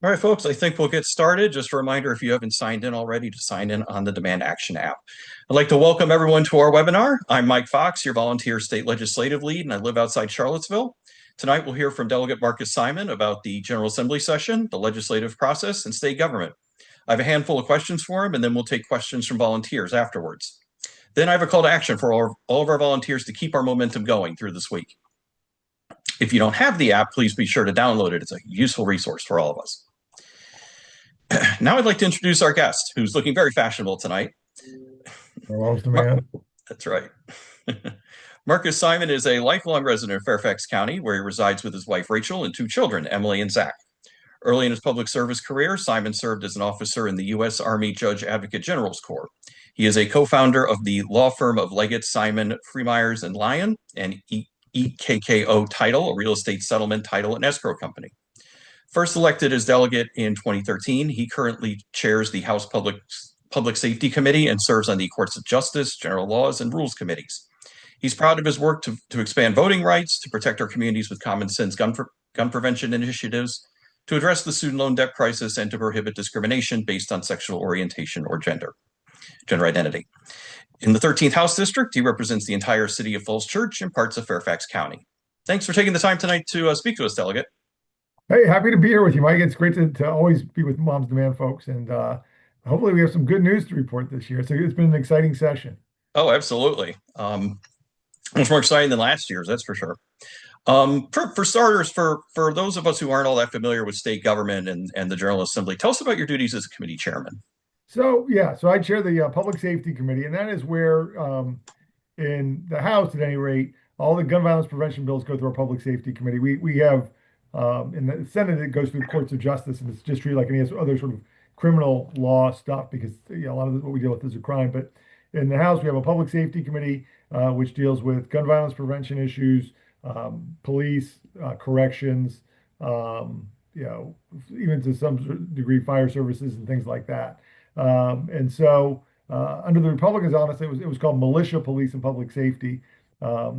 All right, folks, I think we'll get started. Just a reminder, if you haven't signed in already, to sign in on the Demand Action app. I'd like to welcome everyone to our webinar. I'm Mike Fox, your volunteer state legislative lead, and I live outside Charlottesville. Tonight, we'll hear from Delegate Marcus Simon about the General Assembly session, the legislative process, and state government. I have a handful of questions for him, and then we'll take questions from volunteers afterwards. Then I have a call to action for all of our volunteers to keep our momentum going through this week. If you don't have the app, please be sure to download it. It's a useful resource for all of us. Now I'd like to introduce our guest, who's looking very fashionable tonight. Hello, man. That's right. Marcus Simon is a lifelong resident of Fairfax County, where he resides with his wife, Rachel, and two children, Emily and Zach. Early in his public service career, Simon served as an officer in the U.S. Army Judge Advocate General's Corps. He is a co-founder of the law firm of Leggett, Simon, Freemyers, and Lyon, and EKKO Title, a real estate settlement, title, and escrow company. First elected as delegate in 2013, he currently chairs the House Public Safety Committee and serves on the Courts of Justice, General Laws, and Rules Committees. He's proud of his work to expand voting rights, to protect our communities with common sense gun prevention initiatives, to address the student loan debt crisis, and to prohibit discrimination based on sexual orientation or gender identity. In the 13th House District, he represents the entire city of Falls Church and parts of Fairfax County. Thanks for taking the time tonight to speak to us, Delegate. Hey, happy to be here with you, Mike. It's great to always be with Mom's Demand folks, and hopefully we have some good news to report this year. So it's been an exciting session. Oh, absolutely. Much more exciting than last year's, that's for sure. For starters, for those of us who aren't all that familiar with state government and the General Assembly, tell us about your duties as a committee chairman. So I chair the Public Safety Committee, and that is where in the House, at any rate, all the gun violence prevention bills go through our Public Safety Committee. We have in the Senate, it goes through the courts of justice, and it's just treated like any other sort of criminal law stuff because a lot of what we deal with is a crime. But in the House, we have a Public Safety Committee, which deals with gun violence prevention issues, police, corrections, even to some degree, fire services and things like that. And so under the Republicans, honestly, it was called Militia Police and Public Safety,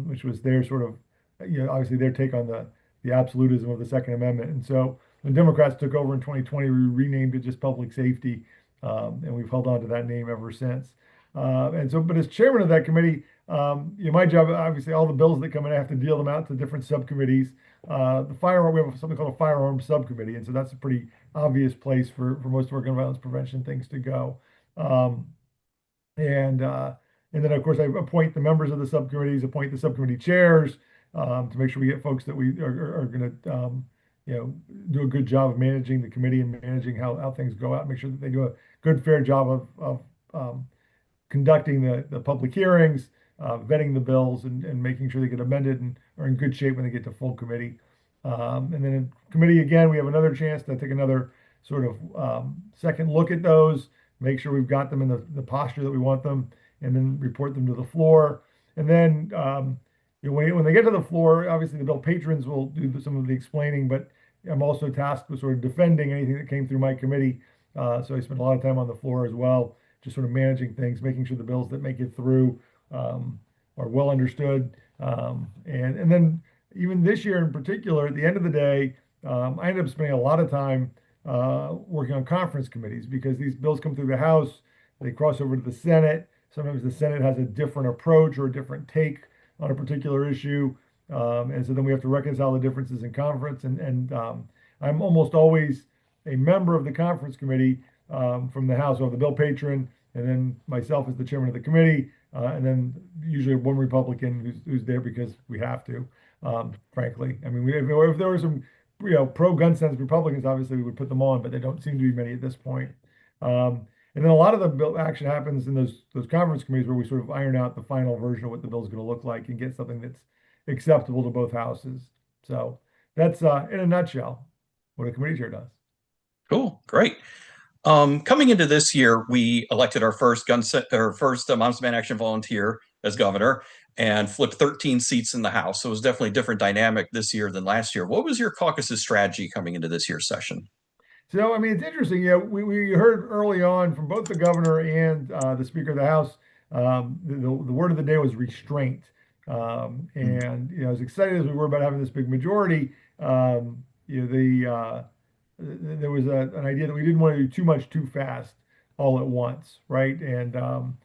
which was their sort of, obviously their take on the absolutism of the Second Amendment. And so when Democrats took over in 2020, we renamed it just Public Safety, and we've held on to that name ever since. But as chairman of that committee, my job, obviously, all the bills that come in, I have to deal them out to different subcommittees. We have something called a firearms subcommittee, and so that's a pretty obvious place for most of our gun violence prevention things to go. And then, of course, I appoint the members of the subcommittees, appoint the subcommittee chairs, to make sure we get folks that we are going to, do a good job of managing the committee and managing how things go out, make sure that they do a good, fair job of conducting the public hearings, vetting the bills, and making sure they get amended and are in good shape when they get to full committee. And then in committee, again, we have another chance to take another sort of second look at those, make sure we've got them in the posture that we want them, and then report them to the floor. And then when they get to the floor, obviously the bill patrons will do some of the explaining, but I'm also tasked with sort of defending anything that came through my committee. So I spend a lot of time on the floor as well, just sort of managing things, making sure the bills that make it through are well understood. And then even this year in particular, at the end of the day, I ended up spending a lot of time working on conference committees because these bills come through the House, they cross over to the Senate. Sometimes the Senate has a different approach or a different take on a particular issue. And so then we have to reconcile the differences in conference. And I'm almost always a member of the conference committee from the House, or the bill patron, and then myself as the chairman of the committee, and then usually one Republican who's there because we have to, frankly. I mean, if there were some pro-gun sense Republicans, obviously we would put them on, but there don't seem to be many at this point. And then a lot of the bill action happens in those conference committees where we sort of iron out the final version of what the bill is going to look like and get something that's acceptable to both houses. So that's in a nutshell what a committee chair does. Cool, great. Coming into this year, we elected our first Moms Demand Action volunteer as governor and flipped 13 seats in the House. So it was definitely a different dynamic this year than last year. What was your caucus's strategy coming into this year's session? So, I mean, it's interesting. We heard early on from both the governor and the Speaker of the House, the word of the day was restraint. And as excited as we were about having this big majority, the there was an idea that we didn't want to do too much too fast all at once, right? And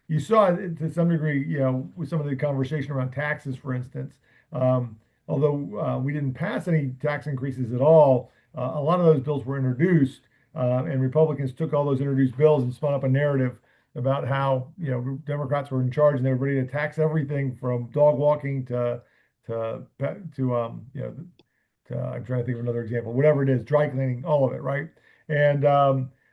you saw it to some degree, with some of the conversation around taxes, for instance. Um, Although we didn't pass any tax increases at all, a lot of those bills were introduced, and Republicans took all those introduced bills and spun up a narrative about how Democrats were in charge and they were ready to tax everything from dog walking to I'm trying to think of another example, whatever it is, dry cleaning, all of it, right? And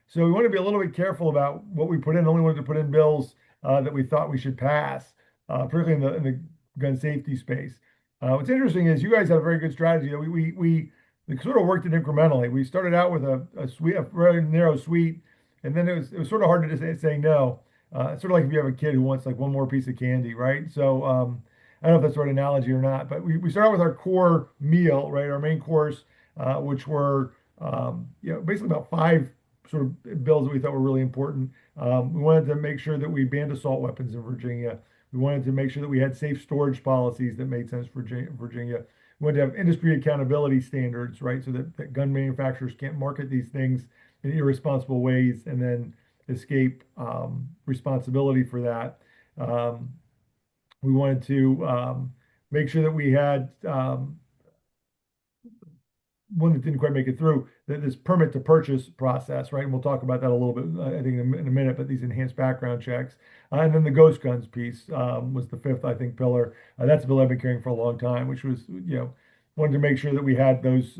so we want to be a little bit careful about what we put in. Only wanted to put in bills that we thought we should pass, particularly in the gun safety space. What's interesting is you guys have a very good strategy. We sort of worked it incrementally. We started out with a very narrow suite, and then it was sort of hard to just say no. It's sort of like if you have a kid who wants like one more piece of candy, right? So I don't know if that's the right analogy or not, but we start out with our core meal, right? Our main course, which were basically about five sort of bills that we thought were really important. We wanted to make sure that we banned assault weapons in Virginia. We wanted to make sure that we had safe storage policies that made sense for Virginia. We wanted to have industry accountability standards, right? So that gun manufacturers can't market these things in irresponsible ways and then escape responsibility for that. We wanted to make sure that we had one that didn't quite make it through, this permit to purchase process, right? And we'll talk about that a little bit, I think, in a minute, but these enhanced background checks. And then the ghost guns piece was the fifth, I think, pillar. That's a bill I've been carrying for a long time, which was, wanted to make sure that we had those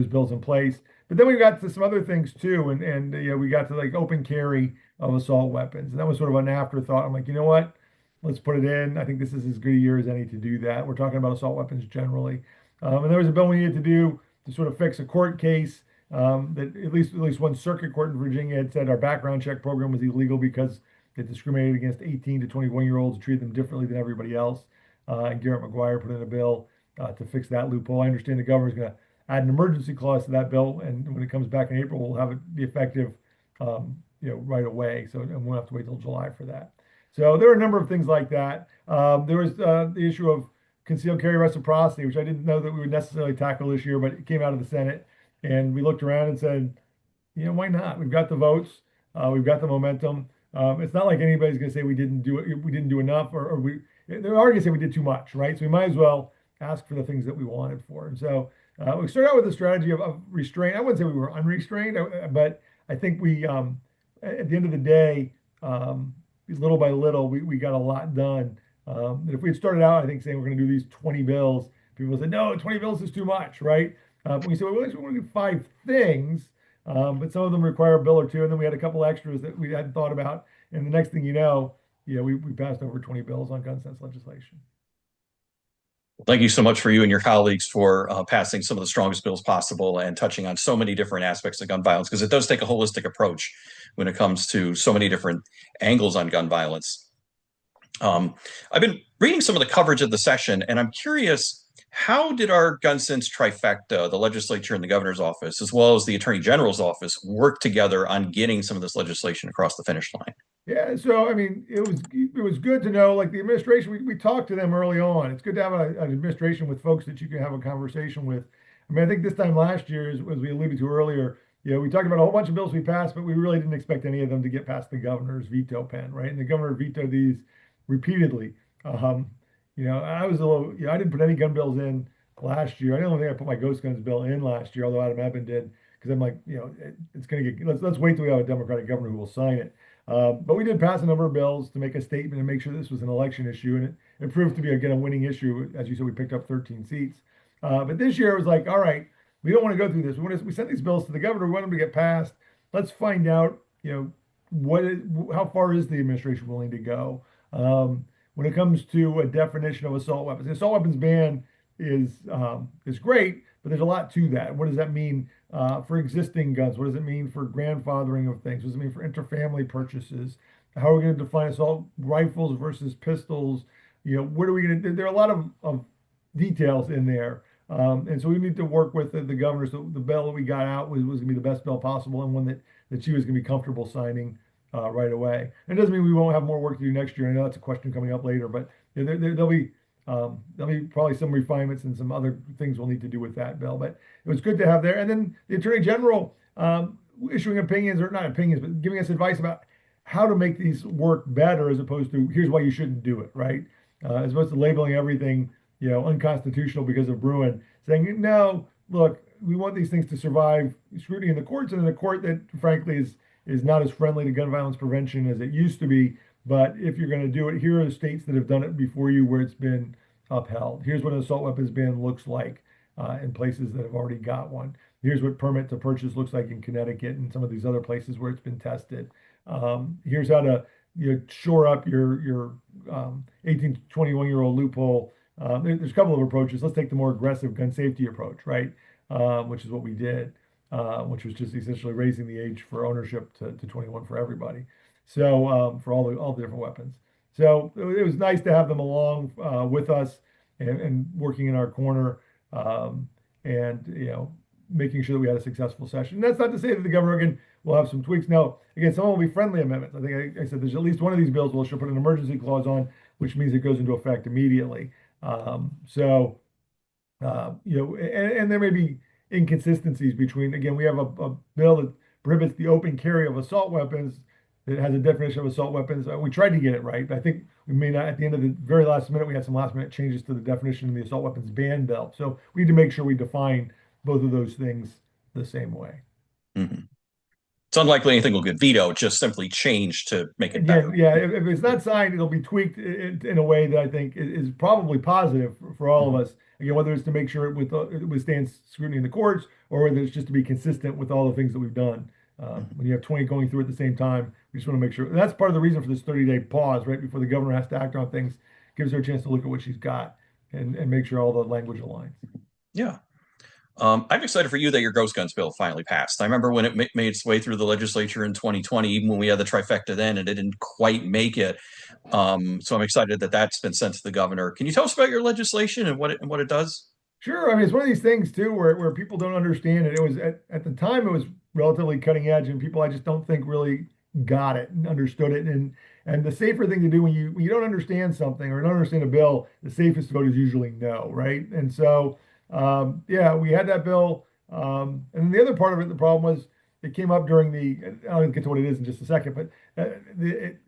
bills in place. But then we got to some other things too, and we got to like open carry of assault weapons, and that was sort of an afterthought. I'm like, you know what? Let's put it in. I think this is as good a year as any to do that. We're talking about assault weapons generally. And there was a bill we needed to do to sort of fix a court case that at least one circuit court in Virginia had said our background check program was illegal because it discriminated against 18 to 21-year-olds, treated them differently than everybody else. And Garrett McGuire put in a bill to fix that loophole. I understand the governor's going to add an emergency clause to that bill, and when it comes back in April, we'll have it be effective, right away. So, and we won't have to wait till July for that. So there are a number of things like that. There was the issue of concealed carry reciprocity, which I didn't know that we would necessarily tackle this year, but it came out of the Senate, and we looked around and said, why not? We've got the votes, we've got the momentum. It's not like anybody's going to say we didn't do it, we didn't do enough, or they're already going to say we did too much, right? So we might as well ask for the things that we wanted for. And so we started out with a strategy of restraint. I wouldn't say we were unrestrained, but I think we, at the end of the day, little by little, we got a lot done. And if we had started out, I think, saying we're going to do these 20 bills, people said, no, 20 bills is too much, right? But we said, well, we want to do five things, but some of them require a bill or two. And then we had a couple extras that we hadn't thought about. And the next thing you know, we passed over 20 bills on gun sense legislation. Thank you so much for you and your colleagues for passing some of the strongest bills possible and touching on so many different aspects of gun violence, because it does take a holistic approach when it comes to so many different angles on gun violence. I've been reading some of the coverage of the session, and I'm curious, how did our gun sense trifecta, the legislature and the governor's office, as well as the attorney general's office, work together on getting some of this legislation across the finish line? Yeah, so I mean, it was good to know, like the administration, we talked to them early on. It's good to have an administration with folks that you can have a conversation with. I mean, I think this time last year, as we alluded to earlier, we talked about a whole bunch of bills we passed, but we really didn't expect any of them to get past the governor's veto pen, right? And the governor vetoed these repeatedly. I was a little, I didn't put any gun bills in last year. I don't think I put my ghost guns bill in last year, although Adam Ebbin did, because I'm like, it's going to get, let's wait till we have a Democratic governor who will sign it. But we did pass a number of bills to make a statement and make sure this was an election issue, and it proved to be, again, a winning issue. As you said, we picked up 13 seats. But this year it was like, all right, we don't want to go through this. We sent these bills to the governor. We want them to get passed. Let's find out, how far is the administration willing to go when it comes to a definition of assault weapons. The assault weapons ban is great, but there's a lot to that. What does that mean for existing guns? What does it mean for grandfathering of things? What does it mean for interfamily purchases? How are we going to define assault rifles versus pistols? What are we going to do? There are a lot of details in there. And so we need to work with the governor. So the bill that we got out was going to be the best bill possible, and one that she was going to be comfortable signing right away. And it doesn't mean we won't have more work to do next year. I know that's a question coming up later, but there'll be There'll be probably some refinements and some other things we'll need to do with that bill, but it was good to have there. And then the Attorney General issuing opinions, or not opinions, but giving us advice about how to make these work better, as opposed to here's why you shouldn't do it, right? As opposed to labeling everything, unconstitutional because of Bruin, saying, no, look, we want these things to survive scrutiny in the courts, and in a court that frankly is not as friendly to gun violence prevention as it used to be. But if you're going to do it, here are the states that have done it before you where it's been upheld. Here's what an assault weapons ban looks like in places that have already got one. Here's what permit to purchase looks like in Connecticut and some of these other places where it's been tested. Here's how to shore up your 18 to 21-year-old loophole. There's a couple of approaches. Let's take the more aggressive gun safety approach, right? Which is what we did, which was just essentially raising the age for ownership to 21 for everybody. So for all the different weapons. So it was nice to have them along with us and working in our corner, and making sure that we had a successful session. And that's not to say that the governor again will have some tweaks. Now, again, some will be friendly amendments. I think I said there's at least one of these bills we'll put an emergency clause on, which means it goes into effect immediately. And there may be inconsistencies between, again, we have a bill that prohibits the open carry of assault weapons that has a definition of assault weapons. We tried to get it right, but I think we may not, at the end of the very last minute, we had some last minute changes to the definition of the assault weapons ban bill. So we need to make sure we define both of those things the same way. Mm-hmm. It's unlikely anything will get vetoed, just simply changed to make it better. Yeah, if it's not signed, it'll be tweaked in a way that I think is probably positive for all of us. Again, whether it's to make sure it withstands scrutiny in the courts, or whether it's just to be consistent with all the things that we've done. When you have 20 going through at the same time, we just want to make sure. And that's part of the reason for this 30-day pause, right before the governor has to act on things, gives her a chance to look at what she's got and make sure all the language aligns. Yeah. I'm excited for you that your ghost guns bill finally passed. I remember when it made its way through the legislature in 2020, even when we had the trifecta then, and it didn't quite make it. So I'm excited that that's been sent to the governor. Can you tell us about your legislation and what it does? Sure. I mean, it's one of these things too where people don't understand it. It was at the time it was relatively cutting edge, and people I just don't think really got it and understood it. And the safer thing to do when you don't understand something or don't understand a bill, the safest vote is usually no, right? And so yeah, we had that bill. And then the other part of it, the problem was it came up during I'll get to what it is in just a second, but it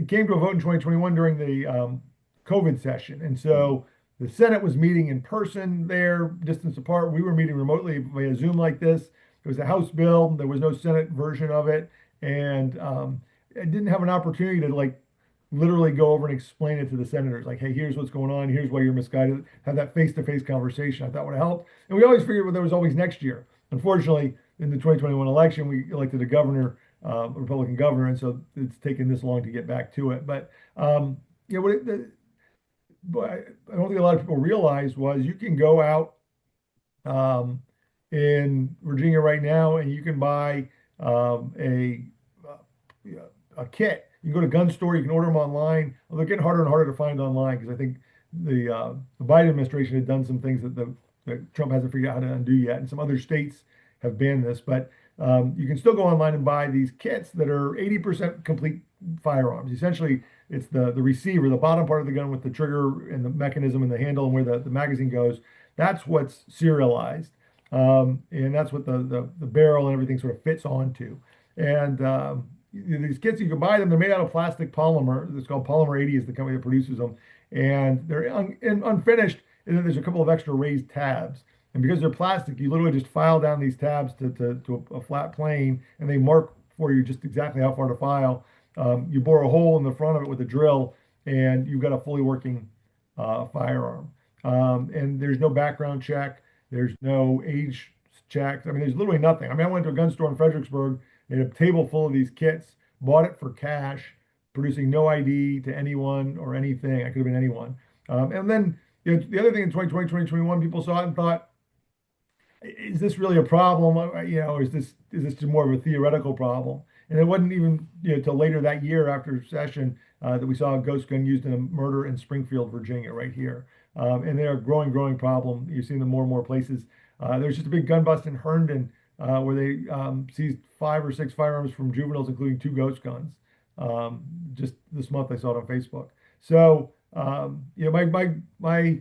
came to a vote in 2021 during the COVID session. And so the Senate was meeting in person there, distance apart. We were meeting remotely via Zoom like this. It was a House bill. There was no Senate version of it. And I didn't have an opportunity to literally go over and explain it to the senators. Like, hey, here's what's going on. Here's why you're misguided. Have that face-to-face conversation. I thought would have helped. And we always figured there was always next year. Unfortunately, in the 2021 election, we elected a governor, a Republican governor, and so it's taken this long to get back to it. But but I don't think a lot of people realize was you can go out in Virginia right now and you can buy a kit. You can go to gun store, you can order them online. Well, they're getting harder and harder to find online because I think the Biden administration had done some things that Trump hasn't figured out how to undo yet, and some other states have banned this. But you can still go online and buy these kits that are 80% complete firearms. Essentially, it's the receiver, the bottom part of the gun with the trigger and the mechanism and the handle and where the magazine goes. That's what's serialized, and that's what the barrel and everything sort of fits onto. And these kits, you can buy them. They're made out of plastic polymer. It's called Polymer 80 is the company that produces them, and they're unfinished. And then there's a couple of extra raised tabs. And because they're plastic, you literally just file down these tabs to a flat plane, and they mark for you just exactly how far to file. You bore a hole in the front of it with a drill, and you've got a fully working firearm. And there's no background check. There's no age checks. I mean, there's literally nothing. I mean, I went to a gun store in Fredericksburg. They had a table full of these kits, bought it for cash, producing no ID to anyone or anything. I could have been anyone. And then the other thing in 2020, 2021, people saw it and thought, is this really a problem? Or is this just more of a theoretical problem? And it wasn't even till later that year after session that we saw a ghost gun used in a murder in Springfield, Virginia, right here. And they're a growing problem. You're seeing them more and more places. There's just a big gun bust in Herndon where they seized 5 or 6 firearms from juveniles, including 2 ghost guns. Just this month, I saw it on Facebook. So My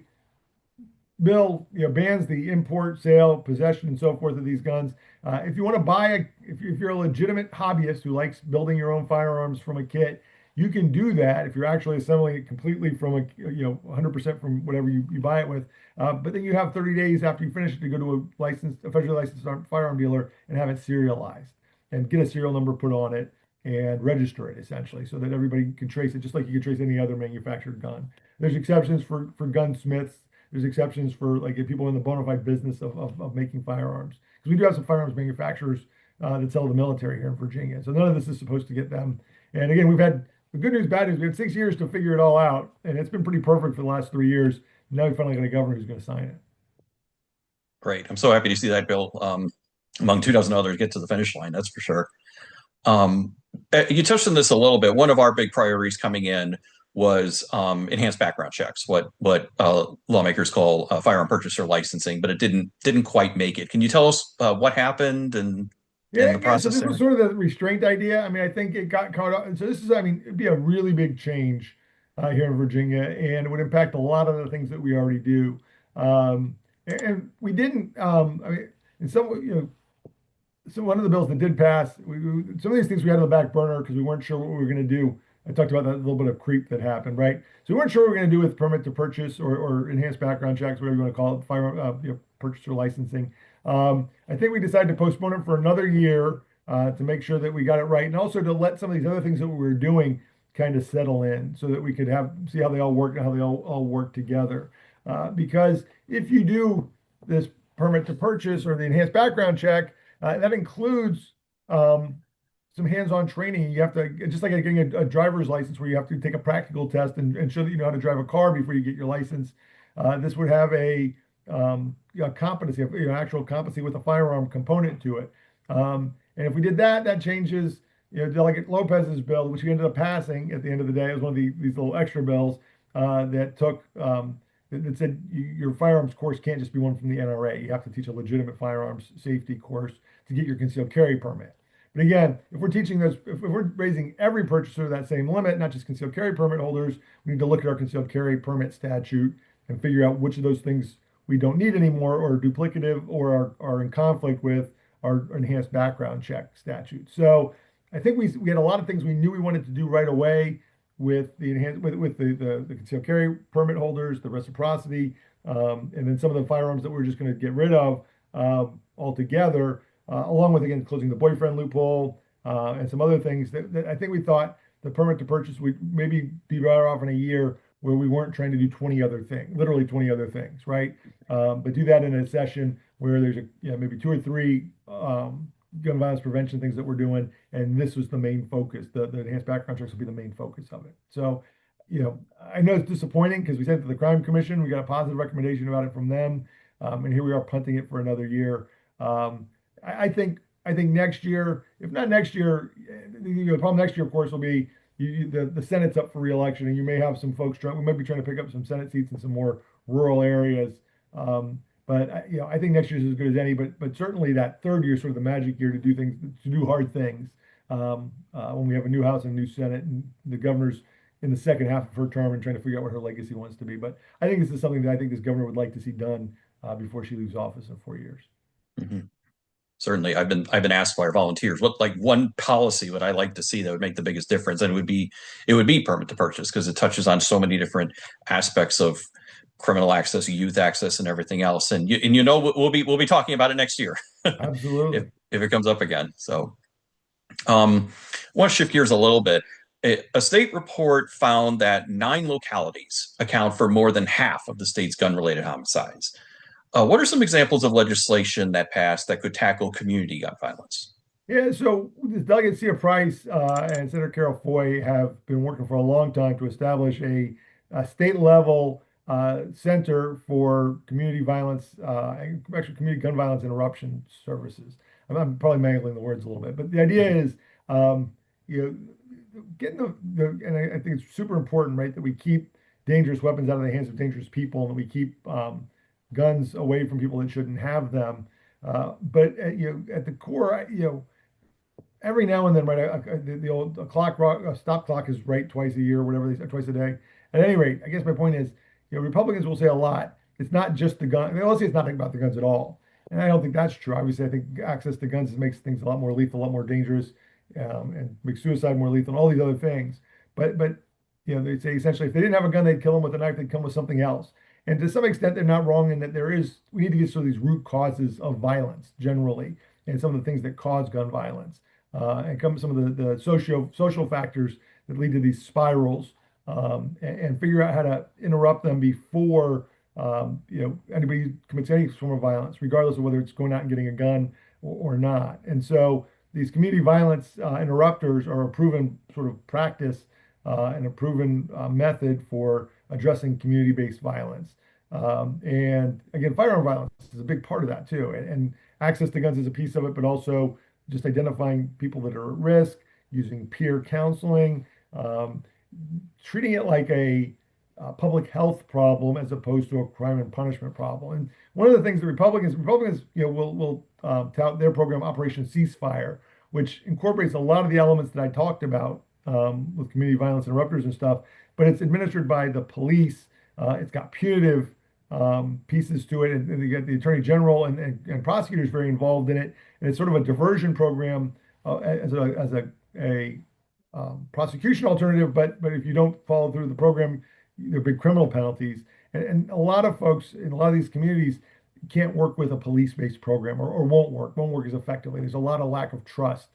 bill, bans the import, sale, possession, and so forth of these guns. If you want to if you're a legitimate hobbyist who likes building your own firearms from a kit, you can do that if you're actually assembling it completely from 100% from whatever you buy it with. But then you have 30 days after you finish it to go to a federally licensed firearm dealer and have it serialized and get a serial number put on it and register it essentially so that everybody can trace it just like you can trace any other manufactured gun. There's exceptions for gunsmiths. There's exceptions for like people in the bona fide business of making firearms. Because we do have some firearms manufacturers that sell to the military here in Virginia. So none of this is supposed to get them. And again, we've had the good news, bad news. We had 6 years to figure it all out, and it's been pretty perfect for the last 3 years. Now we finally got a governor who's going to sign it. Great. I'm so happy to see that bill among 2 dozen others get to the finish line. That's for sure. You touched on this a little bit. One of our big priorities coming in was enhanced background checks, what lawmakers call firearm purchaser licensing, but it didn't quite make it. Can you tell us what happened and Yeah, the yeah. So process this there? was sort of the restraint idea. I mean, I think it got caught up. And so this is, I mean, it'd be a really big change here in Virginia, and it would impact a lot of the things that we already do. And we didn't. I mean, in some, so one of the bills that did pass, some of these things we had on the back burner because we weren't sure what we were going to do. I talked about that little bit of creep that happened, right? So we weren't sure what we were going to do with permit to purchase or enhanced background checks, whatever you want to call it, fire, purchaser licensing. I think we decided to postpone it for another year to make sure that we got it right, and also to let some of these other things that we were doing kind of settle in, so that we could see how they all work and how they all work together. Because if you do this permit to purchase or the enhanced background check, that includes some hands-on training. You have to, just like getting a driver's license where you have to take a practical test and show that you know how to drive a car before you get your license. This would have a competency, actual competency with a firearm component to it. And if we did that, that changes, Delegate Lopez's bill, which he ended up passing at the end of the day. It was one of these little extra bills that took that said your firearms course can't just be one from the NRA. You have to teach a legitimate firearms safety course to get your concealed carry permit. But again, if we're teaching those, if we're raising every purchaser that same limit, not just concealed carry permit holders, we need to look at our concealed carry permit statute and figure out which of those things we don't need anymore or are duplicative or are in conflict with our enhanced background check statute. So I think we had a lot of things we knew we wanted to do right away with the enhanced with the concealed carry permit holders, the reciprocity, and then some of the firearms that we're just going to get rid of altogether, along with again closing the boyfriend loophole and some other things that I think we thought the permit to purchase would maybe be better off in a year where we weren't trying to do 20 other things, literally 20 other things, right? But do that in a session where there's maybe two or three gun violence prevention things that we're doing, and this was the main focus. The enhanced background checks will be the main focus of it. So, I know it's disappointing because we sent it to the Crime Commission, we got a positive recommendation about it from them, and here we are punting it for another year. I think next year, if not next year, the problem next year, of course, will be the Senate's up for re-election, and you may have some folks we might be trying to pick up some Senate seats in some more rural areas. But I think next year is as good as any. But certainly that third year is sort of the magic year to do things, to do hard things. When we have a new House and a new Senate, and the governor's in the second half of her term and trying to figure out what her legacy wants to be. But I think this is something that I think this governor would like to see done before she leaves office in 4 years. Mm-hmm. Certainly, I've been asked by our volunteers what like one policy would I like to see that would make the biggest difference, and it would be permit to purchase because it touches on so many different aspects of criminal access, youth access, and everything else. And we'll be talking about it next year Absolutely. if it comes up again. So, want to shift gears a little bit. A state report found that 9 localities account for more than half of the state's gun-related homicides. What are some examples of legislation that passed that could tackle community gun violence? Yeah, so this Delegate Cia Price and Senator Carol Foy have been working for a long time to establish a state level center for community violence, actually community gun violence interruption services. I'm probably mangling the words a little bit, but the idea is, getting and I think it's super important, right, that we keep dangerous weapons out of the hands of dangerous people, and that we keep guns away from people that shouldn't have them. But at the core, every now and then, right, the old clock, stop clock is right twice a year, whatever they say, twice a day. at any rate, I guess my point is, Republicans will say a lot. It's not just the gun. They'll say it's not about the guns at all. And I don't think that's true. Obviously, I think access to guns makes things a lot more lethal, a lot more dangerous, and makes suicide more lethal, and all these other things. But they say essentially if they didn't have a gun, they'd kill them with a knife. They'd come with something else. And to some extent, they're not wrong in that we need to get to these root causes of violence generally, and some of the things that cause gun violence, and some of the social factors that lead to these spirals, and figure out how to interrupt them before anybody commits any form of violence, regardless of whether it's going out and getting a gun or not. And so these community violence interrupters are a proven sort of practice, and a proven method for addressing community-based violence. And again, firearm violence is a big part of that too. And access to guns is a piece of it, but also just identifying people that are at risk, using peer counseling, treating it like a public health problem as opposed to a crime and punishment problem. And one of the things that Republicans, will tout their program Operation Ceasefire, which incorporates a lot of the elements that I talked about, with community violence interrupters and stuff, but it's administered by the police. It's got punitive pieces to it, and you get the attorney general and prosecutors very involved in it. And it's sort of a diversion program, as a prosecution alternative. But if you don't follow through the program, there are big criminal penalties. And a lot of folks in a lot of these communities can't work with a police-based program, or won't work as effectively. There's a lot of lack of trust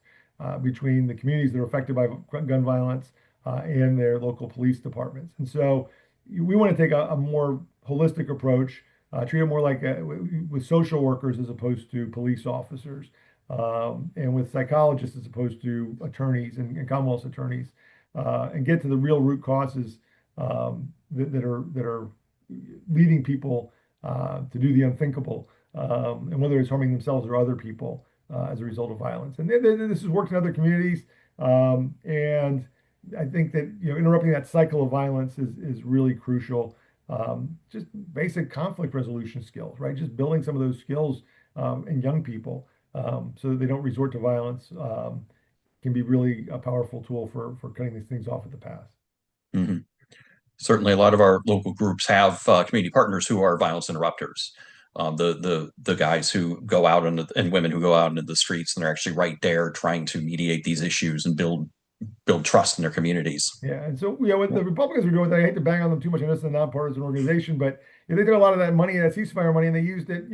between the communities that are affected by gun violence and their local police departments. And so we want to take a more holistic approach, treat it more like with social workers as opposed to police officers, and with psychologists as opposed to attorneys and Commonwealth's attorneys, and get to the real root causes that are leading people to do the unthinkable, and whether it's harming themselves or other people as a result of violence. And this has worked in other communities, and I think that interrupting that cycle of violence is really crucial. Just basic conflict resolution skills, right? Just building some of those skills in young people, so that they don't resort to violence, can be really a powerful tool for cutting these things off at the pass. Hmm. Certainly, a lot of our local groups have community partners who are violence interrupters. The guys who go out and women who go out into the streets, and they're actually right there trying to mediate these issues and build trust in their communities. Yeah, and so what the Republicans are doing, I hate to bang on them too much. I know it's a nonpartisan organization, but they took a lot of that money, that ceasefire money, and they used it.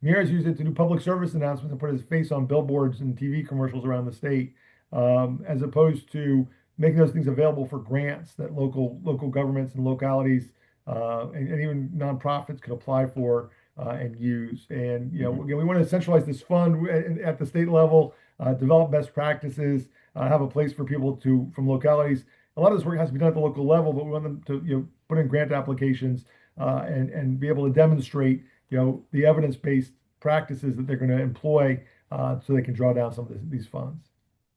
Mears used it to do public service announcements and put his face on billboards and TV commercials around the state, as opposed to making those things available for grants that local governments and localities, and even nonprofits could apply for, and use. And again, we want to centralize this fund at the state level, develop best practices, have a place for people from localities. A lot of this work has to be done at the local level, but we want them to put in grant applications, and be able to demonstrate the evidence-based practices that they're going to employ, so they can draw down some of these funds.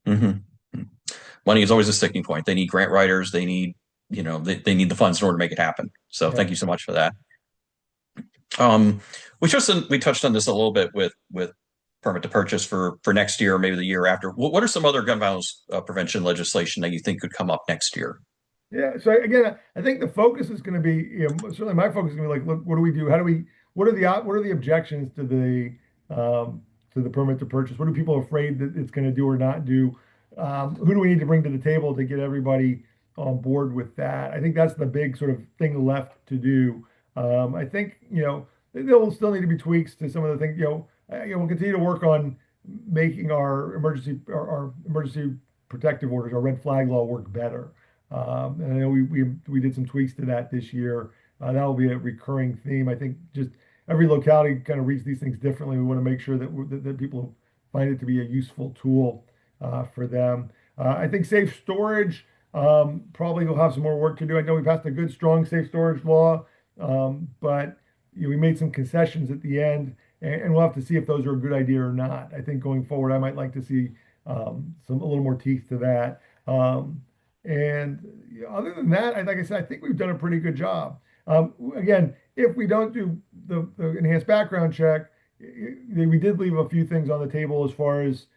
Mm-hmm. Money is always a sticking point. They need grant writers. They need they need the funds in order to make it happen. So Thank you so much for that. We touched on this a little bit with permit to purchase for next year, maybe the year after. What are some other gun violence prevention legislation that you think could come up next year? Yeah. So again, I think the focus is going to be, certainly my focus is going to be like, look, what do we do? What are the objections to the permit to purchase? What are people afraid that it's going to do or not do? Who do we need to bring to the table to get everybody on board with that? I think that's the big sort of thing left to do. I think, there'll still need to be tweaks to some of the things. We'll continue to work on making our emergency protective orders, our red flag law, work better. And I know we did some tweaks to that this year. That'll be a recurring theme. I think just every locality kind of reads these things differently. We want to make sure that people find it to be a useful tool for them. I think safe storage probably will have some more work to do. I know we passed a good, strong safe storage law, but we made some concessions at the end, and we'll have to see if those are a good idea or not. I think going forward, I might like to see a little more teeth to that. And other than that, like I said, I think we've done a pretty good job. Again, if we don't do the enhanced background check, we did leave a few things on the table as far as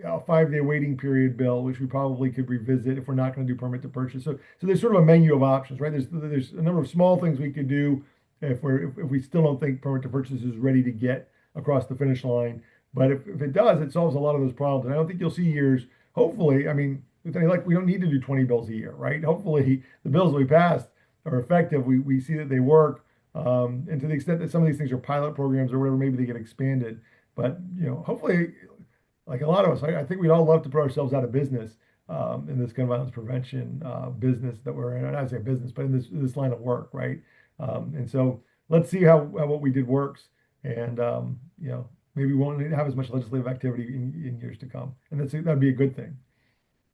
a 5-day waiting period bill, which we probably could revisit if we're not going to do permit to purchase. So there's sort of a menu of options, right? There's a number of small things we could do if we still don't think permit to purchase is ready to get across the finish line. But if it does, it solves a lot of those problems. And I don't think you'll see years, hopefully, I mean, like we don't need to do 20 bills a year, right? Hopefully the bills that we passed are effective. We see that they work. And to the extent that some of these things are pilot programs or whatever, maybe they get expanded. But hopefully, like a lot of us, I think we'd all love to put ourselves out of business in this gun violence prevention business that we're in. And I say business, but in this line of work, right? And so let's see how what we did works, and maybe we won't have as much legislative activity in years to come, and that'd be a good thing.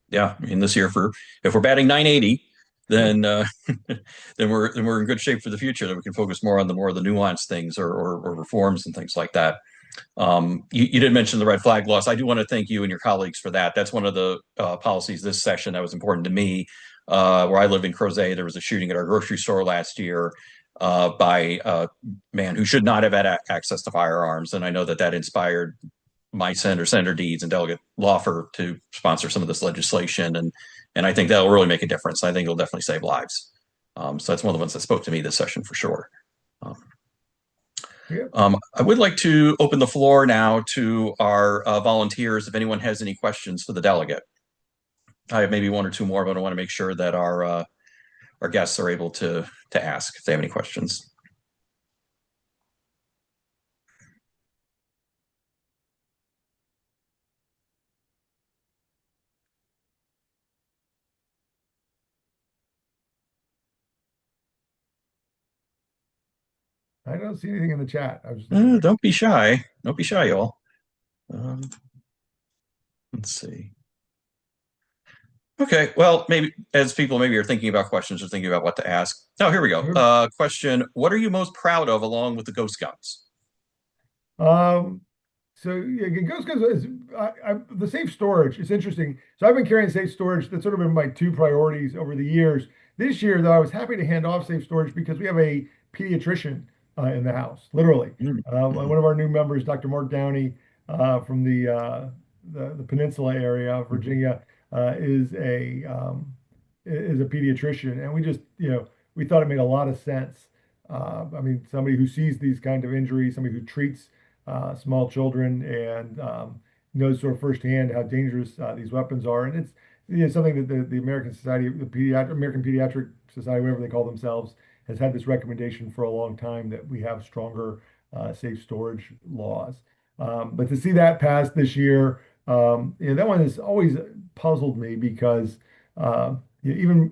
Yeah, I mean, this year, for if we're batting 980, then then we're in good shape for the future. That we can focus more on the nuanced things, or reforms and things like that. You did mention the red flag laws. I do want to thank you and your colleagues for that. That's one of the policies this session that was important to me. Where I live in Crozet, there was a shooting at our grocery store last year by a man who should not have had access to firearms, and I know that inspired my Senator Deeds and Delegate Lawfer to sponsor some of this legislation, and I think that'll really make a difference. I think it'll definitely save lives. So that's one of the ones that spoke to me this session for sure. I would like to open the floor now to our volunteers if anyone has any questions for the delegate. I have maybe one or two more, but I want to make sure that our guests are able to ask if they have any questions. I don't see anything in the chat. Don't be shy. Don't be shy, y'all. Let's see. Okay, well, maybe as people maybe are thinking about questions or thinking about what to ask. Oh, here we go. Question: what are you most proud of along with the Ghost Guns? So yeah, Ghost Guns is the safe storage. It's interesting. So I've been carrying safe storage. That's sort of been my two priorities over the years. This year, though, I was happy to hand off safe storage because we have a pediatrician in the house, literally. One of our new members, Dr. Mark Downey, from the Peninsula area of Virginia, is a pediatrician, and we just we thought it made a lot of sense. I mean, somebody who sees these kind of injuries, somebody who treats small children, and knows sort of firsthand how dangerous these weapons are, and it's something that the American Society, American Pediatric Society, whatever they call themselves, has had this recommendation for a long time that we have stronger safe storage laws. But to see that passed this year, that one has always puzzled me because even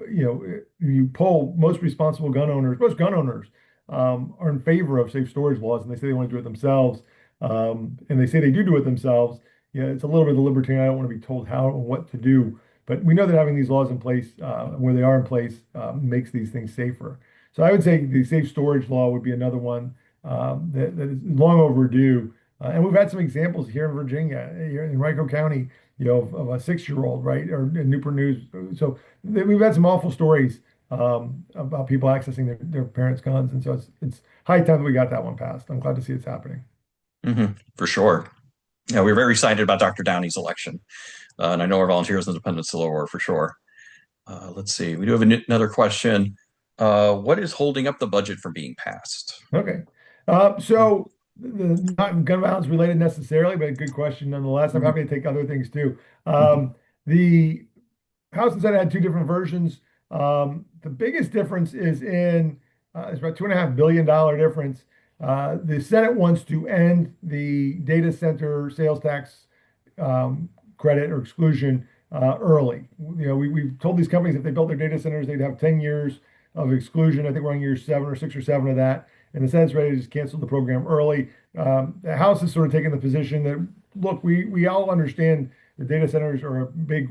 you poll most responsible gun owners, most gun owners are in favor of safe storage laws, and they say they want to do it themselves, and they say they do it themselves. It's a little bit of the libertarian. I don't want to be told how and what to do, but we know that having these laws in place, where they are in place, makes these things safer. So I would say the safe storage law would be another one that is long overdue. And we've had some examples here in Virginia, here in Rico County, of a 6-year-old, right, or in Newport News. So we've had some awful stories about people accessing their parents' guns, and so it's high time that we got that one passed. I'm glad to see it's happening. For sure. Yeah, we're very excited about Dr. Downey's election, and I know our volunteers in the Peninsula were for sure. Let's see. We do have another question. What is holding up the budget from being passed? Okay. So not gun violence related necessarily, but a good question nonetheless. I'm happy to take other things too. The House and Senate had two different versions. The biggest difference is it's about $2.5 billion difference. The Senate wants to end the data center sales tax credit or exclusion early. We've told these companies if they built their data centers, they'd have 10 years of exclusion. I think we're on year 7 or 6 or 7 of that. And the Senate's ready to just cancel the program early. The House is sort of taking the position that, look, we all understand the data centers are a big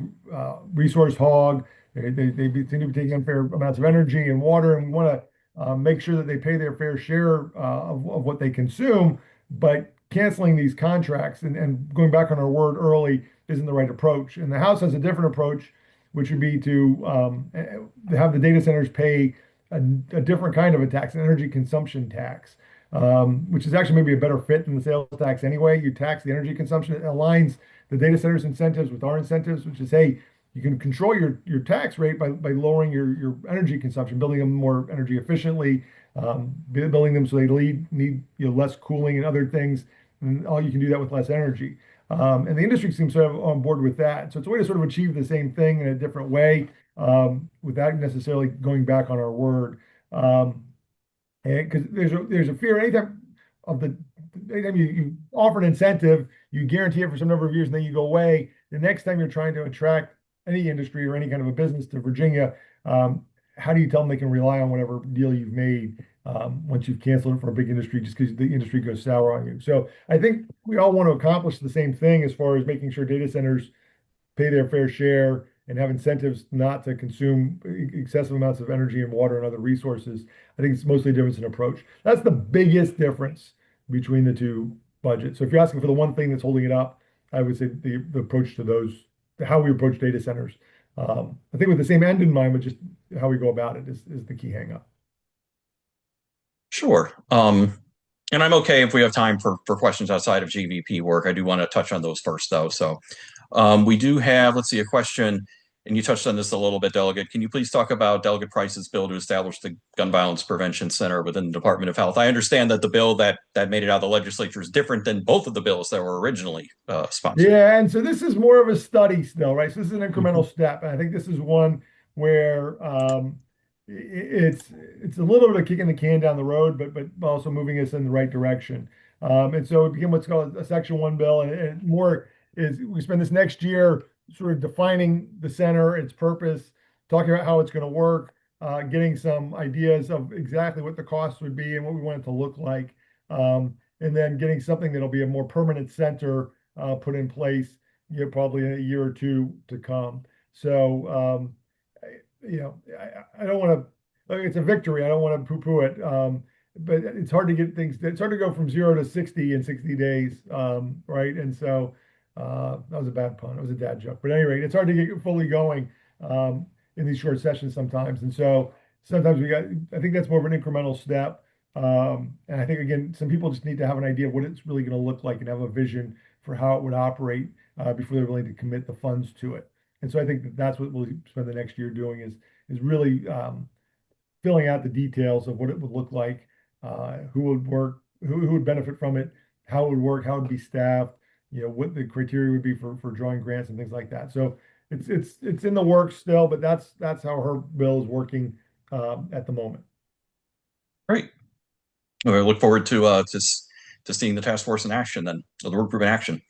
resource hog. They seem to be taking unfair amounts of energy and water, and we want to make sure that they pay their fair share of what they consume. But canceling these contracts and going back on our word early isn't the right approach. And the House has a different approach, which would be to have the data centers pay a different kind of a tax, an energy consumption tax. which is actually maybe a better fit than the sales tax anyway. You tax the energy consumption. It aligns the data centers incentives with our incentives, which is, hey, you can control your tax rate by lowering your energy consumption, building them more energy efficiently, building them so they need less cooling and other things, and all you can do that with less energy. And the industry seems to have on board with that. So it's a way to sort of achieve the same thing in a different way, without necessarily going back on our word. And because there's a fear anytime of the anytime you offer an incentive, you guarantee it for some number of years, and then you go away. The next time you're trying to attract any industry or any kind of a business to Virginia, how do you tell them they can rely on whatever deal you've made, once you've canceled it for a big industry just because the industry goes sour on you? So I think we all want to accomplish the same thing as far as making sure data centers pay their fair share and have incentives not to consume excessive amounts of energy and water and other resources. I think it's mostly a difference in approach. That's the biggest difference between the two budgets. So if you're asking for the one thing that's holding it up, I would say the approach to those, how we approach data centers. I think with the same end in mind, but just how we go about it is the key hang up. Sure. And I'm okay if we have time for questions outside of GVP work. I do want to touch on those first, though. So we do have, let's see, a question, and you touched on this a little bit, Delegate. Can you please talk about Delegate Price's bill to establish the Gun Violence Prevention Center within the Department of Health? I understand that the bill that made it out of the legislature is different than both of the bills that were originally sponsored. Yeah, and so this is more of a study still, right? So this is an Mhm. incremental step, and I think this is one where it's a little bit of kicking the can down the road, but also moving us in the right direction. And so it became what's called a Section 1 bill, and more is we spend this next year sort of defining the center, its purpose, talking about how it's going to work, getting some ideas of exactly what the costs would be and what we want it to look like, and then getting something that'll be a more permanent center put in place, probably in a year or two to come. So, I don't want to, it's a victory. I don't want to poo-poo it. But it's hard to get things, it's hard to go from 0 to 60 in 60 days. Right. And so, that was a bad pun. It was a dad joke. But at any rate, it's hard to get fully going, in these short sessions sometimes. And so sometimes I think that's more of an incremental step. And I think, again, some people just need to have an idea of what it's really going to look like and have a vision for how it would operate, before they're willing to commit the funds to it. And so I think that's what we'll spend the next year doing is really, filling out the details of what it would look like, who would work, who would benefit from it, how it would work, how it would be staffed, what the criteria would be for drawing grants and things like that. So it's in the works still, but that's how her bill is working, at the moment. Great. I look forward to seeing the task force in action then, or the work group in action.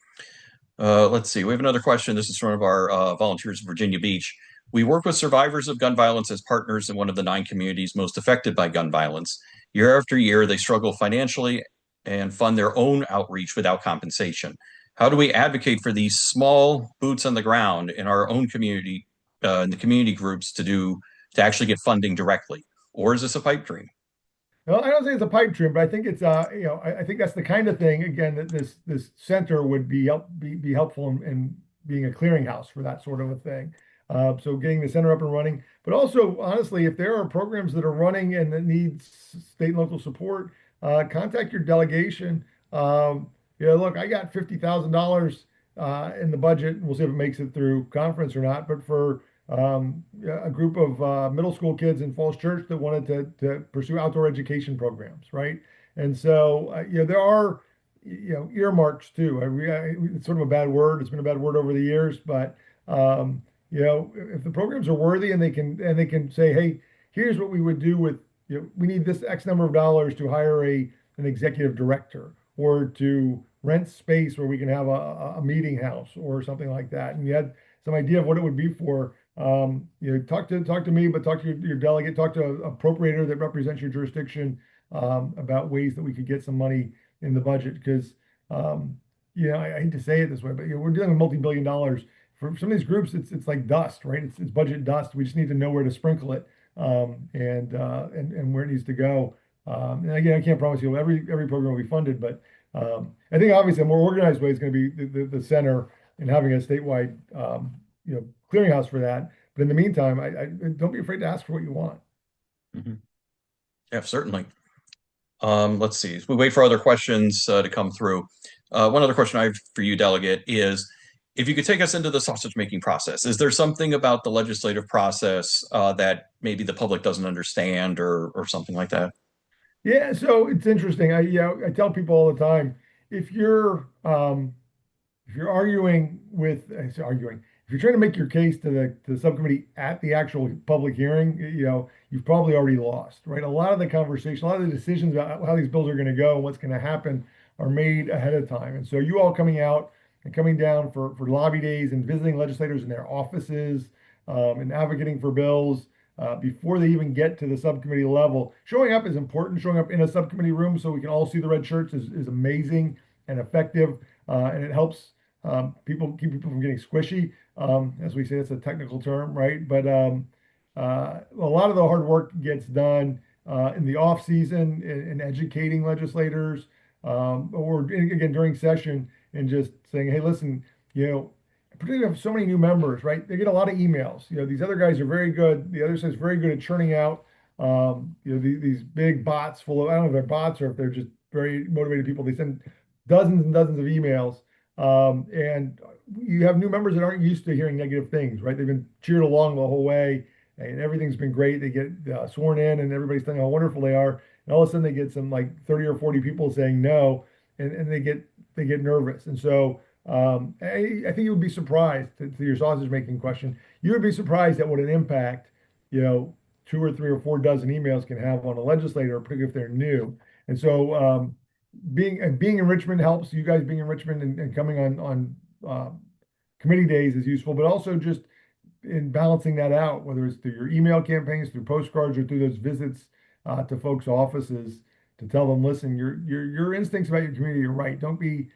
Let's see. We have another question. This is from one of our volunteers in Virginia Beach. We work with survivors of gun violence as partners in one of the 9 communities most affected by gun violence. Year after year, they struggle financially and fund their own outreach without compensation. How do we advocate for these small boots on the ground in our own community, in the community groups to actually get funding directly? Or is this a pipe dream? No, I don't think it's a pipe dream, but I think it's I think that's the kind of thing again that this center would be helpful in being a clearinghouse for that sort of a thing. So getting the center up and running, but also honestly, if there are programs that are running and that need state and local support, contact your delegation. Look, I got $50,000 in the budget, and we'll see if it makes it through conference or not. But for a group of middle school kids in Falls Church that wanted to pursue outdoor education programs, right? And so, there are, earmarks too. It's sort of a bad word. It's been a bad word over the years, but if the programs are worthy and they can say, hey, here's what we would do with, we need this X number of dollars to hire an executive director or to rent space where we can have a meeting house or something like that. And you had some idea of what it would be for, talk to me, but talk to your delegate, talk to a appropriator that represents your jurisdiction, about ways that we could get some money in the budget. Because, I hate to say it this way, but we're dealing with multi-billion dollars. For some of these groups, it's like dust, right? It's budget dust. We just need to know where to sprinkle it, and where it needs to go. And again, I can't promise you every program will be funded, but I think obviously a more organized way is going to be the center and having a statewide, clearinghouse for that. But in the meantime, I don't be afraid to ask for what you want. Mhm. Yeah, certainly. Let's see. We wait for other questions to come through. One other question I have for you, Delegate, is if you could take us into the sausage making process. Is there something about the legislative process that maybe the public doesn't understand or something like that? Yeah, so it's interesting. I tell people all the time, if you're if you're arguing with I say arguing, if you're trying to make your case to the subcommittee at the actual public hearing, you've probably already lost, right? A lot of the conversation, a lot of the decisions about how these bills are going to go and what's going to happen are made ahead of time. And so you all coming out and coming down for lobby days and visiting legislators in their offices, and advocating for bills before they even get to the subcommittee level. Showing up is important. Showing up in a subcommittee room so we can all see the red shirts is amazing and effective, and it helps keep people from getting squishy. As we say, it's a technical term, right? But a lot of the hard work gets done in the off season in educating legislators, or again during session, and just saying, hey, listen, particularly if so many new members, right? They get a lot of emails. These other guys are very good. The other side is very good at churning out, these big bots full of, I don't know if they're bots or if they're just very motivated people. They send dozens and dozens of emails. And you have new members that aren't used to hearing negative things, right? They've been cheered along the whole way and everything's been great. They get sworn in and everybody's telling how wonderful they are. And all of a sudden they get some like 30 or 40 people saying no, and they get nervous. And so I think you would be surprised to your sausage making question. You would be surprised at what an impact, 2 or 3 or 4 dozen emails can have on a legislator, particularly if they're new. And so being in Richmond helps. You guys being in Richmond and coming on committee days is useful, but also just in balancing that out, whether it's through your email campaigns, through postcards, or through those visits to folks' offices to tell them, listen, your instincts about your community are right. Don't be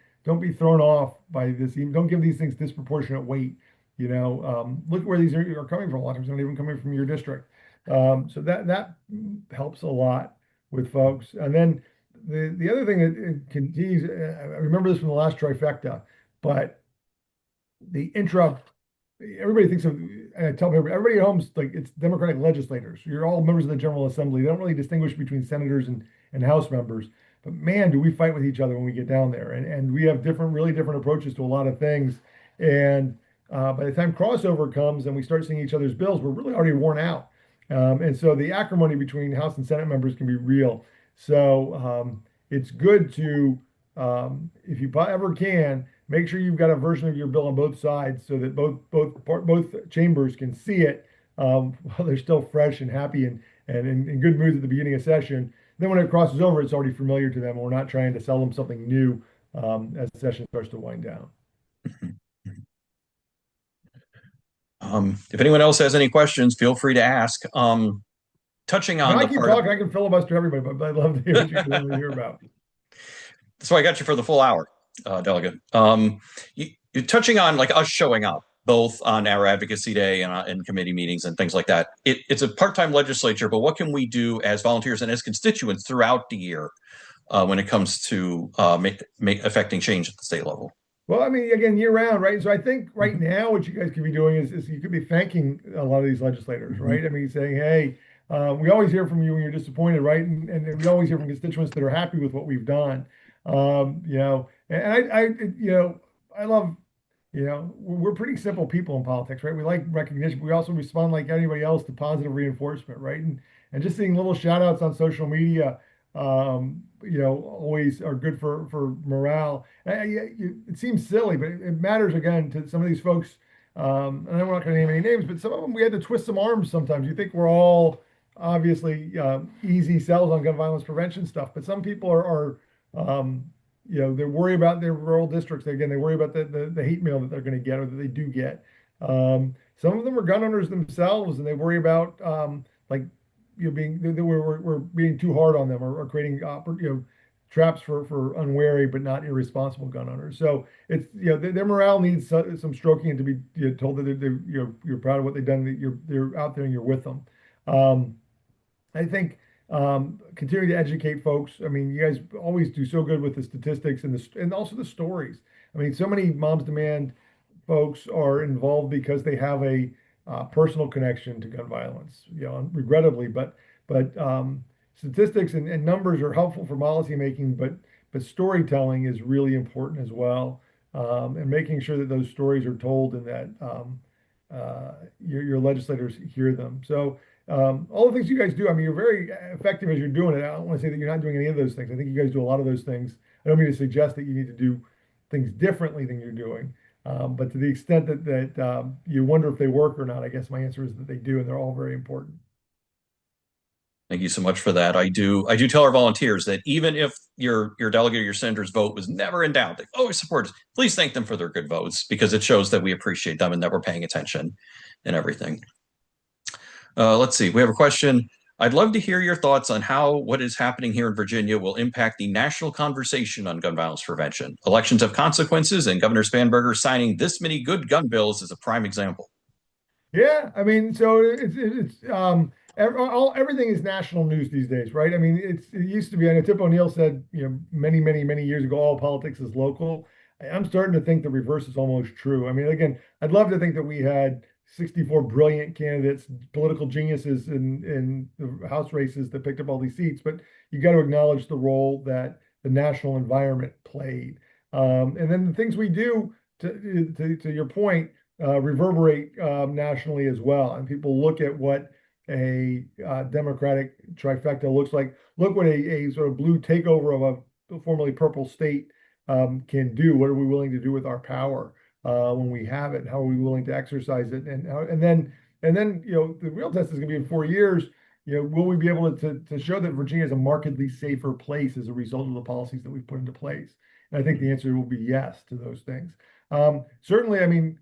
thrown off by this. Don't give these things disproportionate weight. Look where these are coming from. A lot of times, they're not even coming from your district. So that helps a lot with folks. And then the other thing that it continues, I remember this from the last trifecta, but the intra, everybody thinks of, and I tell everybody at home's like it's Democratic legislators. You're all members of the General Assembly. They don't really distinguish between senators and House members. But man, do we fight with each other when we get down there. And we have really different approaches to a lot of things. And by the time crossover comes and we start seeing each other's bills, we're really already worn out. And so the acrimony between House and Senate members can be real. So it's good to, if you ever can, make sure you've got a version of your bill on both sides so that both chambers can see it while they're still fresh and happy and in good moods at the beginning of session. Then when it crosses over, it's already familiar to them, and we're not trying to sell them something new as the session starts to wind down. If anyone else has any questions, feel free to ask. Touching on I the keep part talking, I can filibuster everybody, but I'd love to hear what you can want to hear about. That's why I got you for the full hour, Delegate. You're touching on like us showing up, both on our advocacy day and committee meetings and things like that. It's a part-time legislature, but what can we do as volunteers and as constituents throughout the year when it comes to affecting change at the state level? Well, I mean, again, year round, right? So I think right now what you guys could be doing is you could be thanking a lot of these legislators, right? I mean, saying, hey, we always hear from you when you're disappointed, right? And we always hear from constituents that are happy with what we've done. And I love, we're pretty simple people in politics, right? We like recognition. We also respond like anybody else to positive reinforcement, right? And just seeing little shout outs on social media, always are good for morale. It seems silly, but it matters again to some of these folks. And I'm not going to name any names, but some of them we had to twist some arms sometimes. You think we're all obviously easy sells on gun violence prevention stuff, but some people are they worry about their rural districts. Again, they worry about the hate mail that they're going to get or that they do get. Some of them are gun owners themselves, and they worry about we're being too hard on them or creating traps for unwary but not irresponsible gun owners. So it's their morale needs some stroking and to be told that you're proud of what they've done, that they're out there and you're with them. I think continuing to educate folks. I mean, you guys always do so good with the statistics and also the stories. I mean, so many Moms Demand folks are involved because they have a personal connection to gun violence, regrettably, but statistics and numbers are helpful for policy making, but storytelling is really important as well, and making sure that those stories are told and that your legislators hear them. So all the things you guys do, I mean, you're very effective as you're doing it. I don't want to say that you're not doing any of those things. I think you guys do a lot of those things. I don't mean to suggest that you need to do things differently than you're doing. But to the extent that you wonder if they work or not, I guess my answer is that they do, and they're all very important. Thank you so much for that. I do tell our volunteers that even if your delegate or your senator's vote was never in doubt, they always support us. Please thank them for their good votes because it shows that we appreciate them and that we're paying attention and everything. Let's see. We have a question. I'd love to hear your thoughts on how what is happening here in Virginia will impact the national conversation on gun violence prevention. Elections have consequences, and Governor Spanberger signing this many good gun bills is a prime example. Yeah, I mean, so everything is national news these days, right? I mean, it used to be. I know Tip O'Neill said, many years ago, all politics is local. I'm starting to think the reverse is almost true. I mean, again, I'd love to think that we had 64 brilliant candidates, political geniuses in the House races that picked up all these seats, but you got to acknowledge the role that the national environment played. And then the things we do, to your point, reverberate nationally as well. And people look at what a Democratic trifecta looks like. Look what a sort of blue takeover of a formerly purple state can do. What are we willing to do with our power when we have it? How are we willing to exercise it? And then the real test is going to be in 4 years. Will we be able to show that Virginia is a markedly safer place as a result of the policies that we've put into place? And I think the answer will be yes to those things. Certainly, I mean,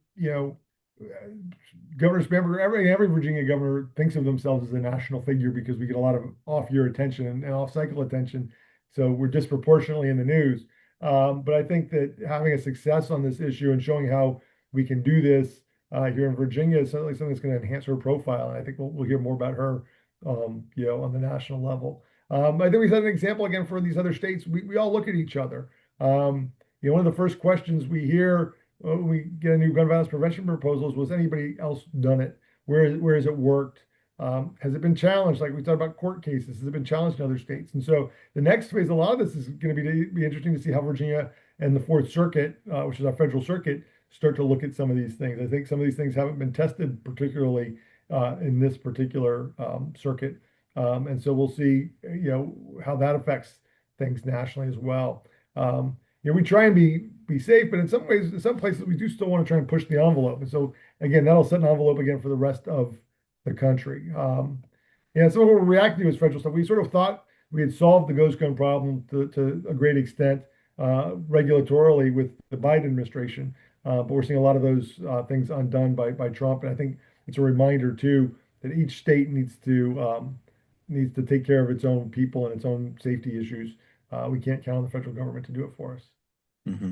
Governor Spanberger, every Virginia governor thinks of themselves as a national figure because we get a lot of off-year attention and off-cycle attention. So we're disproportionately in the news. But I think that having a success on this issue and showing how we can do this here in Virginia is certainly something that's going to enhance her profile. And I think we'll hear more about her, on the national level. I think we set an example again for these other states. We all look at each other. One of the first questions we hear when we get a new gun violence prevention proposals was anybody else done it? Where has it worked? Has it been challenged? Like we talked about court cases, has it been challenged in other states? And so the next phase, a lot of this is going to be interesting to see how Virginia and the Fourth Circuit, which is our federal circuit, start to look at some of these things. I think some of these things haven't been tested particularly in this particular circuit, and so we'll see, how that affects things nationally as well. We try and be safe, but in some ways, in some places, we do still want to try and push the envelope. And so again, that'll set an envelope again for the rest of the country. And some of what we're reacting to is federal stuff. We sort of thought we had solved the ghost gun problem to a great extent regulatorily with the Biden administration, but we're seeing a lot of those things undone by Trump. And I think it's a reminder too that each state needs to take care of its own people and its own safety issues. We can't count on the federal government to do it for us. Mm-hmm.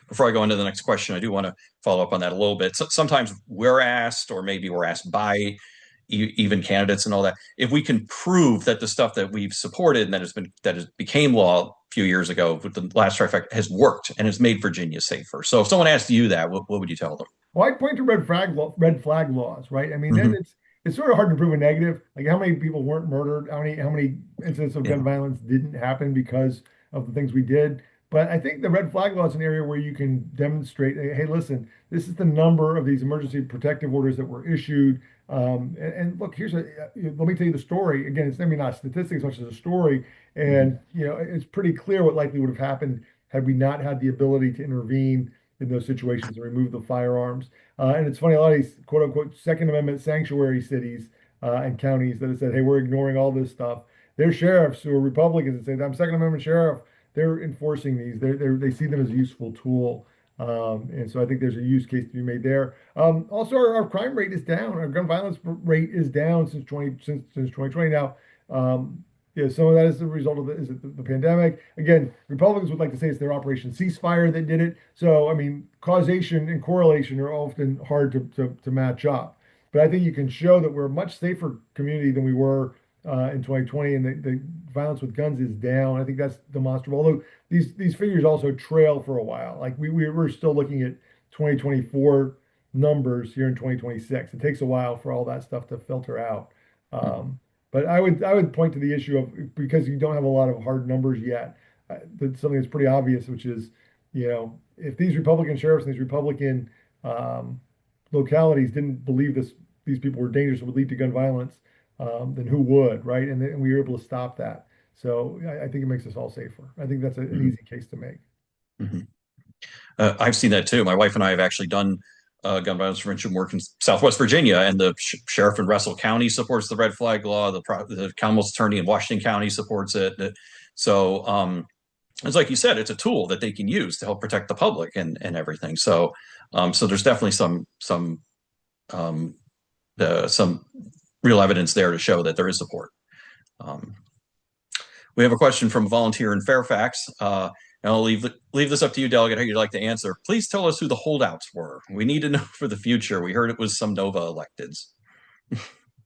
Before I go into the next question, I do want to follow up on that a little bit. So sometimes we're asked, or maybe we're asked by even candidates and all that, if we can prove that the stuff that we've supported and that has became law a few years ago with the last trifecta has worked and has made Virginia safer. So if someone asked you that, what would you tell them? Well, I'd point to red flag laws, right? I mean, then Mm-hmm. it's sort of hard to prove a negative. Like how many people weren't murdered, how many incidents of Yeah. gun violence didn't happen because of the things we did. But I think the red flag law is an area where you can demonstrate, hey, listen, this is the number of these emergency protective orders that were issued. And look, let me tell you the story. Again, it's maybe not statistics as much as a story. Mm-hmm. And, it's pretty clear what likely would have happened had we not had the ability to intervene in those situations and remove the firearms. And it's funny, a lot of these quote unquote Second Amendment sanctuary cities and counties that have said, hey, we're ignoring all this stuff. Their sheriffs who are Republicans and say, I'm Second Amendment sheriff, they're enforcing these. They see them as a useful tool. And so I think there's a use case to be made there. Also, our crime rate is down. Our gun violence rate is down since 2020. Now, some of that is the result of the pandemic. Again, Republicans would like to say it's their Operation Ceasefire that did it. So, I mean, causation and correlation are often hard to match up. But I think you can show that we're a much safer community than we were in 2020, and the violence with guns is down. I think that's demonstrable. Although these figures also trail for a while. Like we're still looking at 2024 numbers here in 2026. It takes a while for all that stuff to filter out. But I would point to the issue of, because you don't have a lot of hard numbers yet, that's something that's pretty obvious, which is, if these Republican sheriffs and these Republican um, localities didn't believe these people were dangerous and would lead to gun violence, then who would, right? And we were able to stop that. So I think it makes us all safer. I think that's an Mhm. easy case to make. Mhm. I've seen that too. My wife and I have actually done gun violence prevention work in Southwest Virginia, and the sheriff in Russell County supports the red flag law. The Commonwealth attorney in Washington County supports it. So it's like you said, it's a tool that they can use to help protect the public and everything. So there's definitely um, some real evidence there to show that there is support. Um, we have a question from a volunteer in Fairfax. And I'll leave this up to you, Delegate, how you'd like to answer. Please tell us who the holdouts were. We need to know for the future. We heard it was some Nova electeds.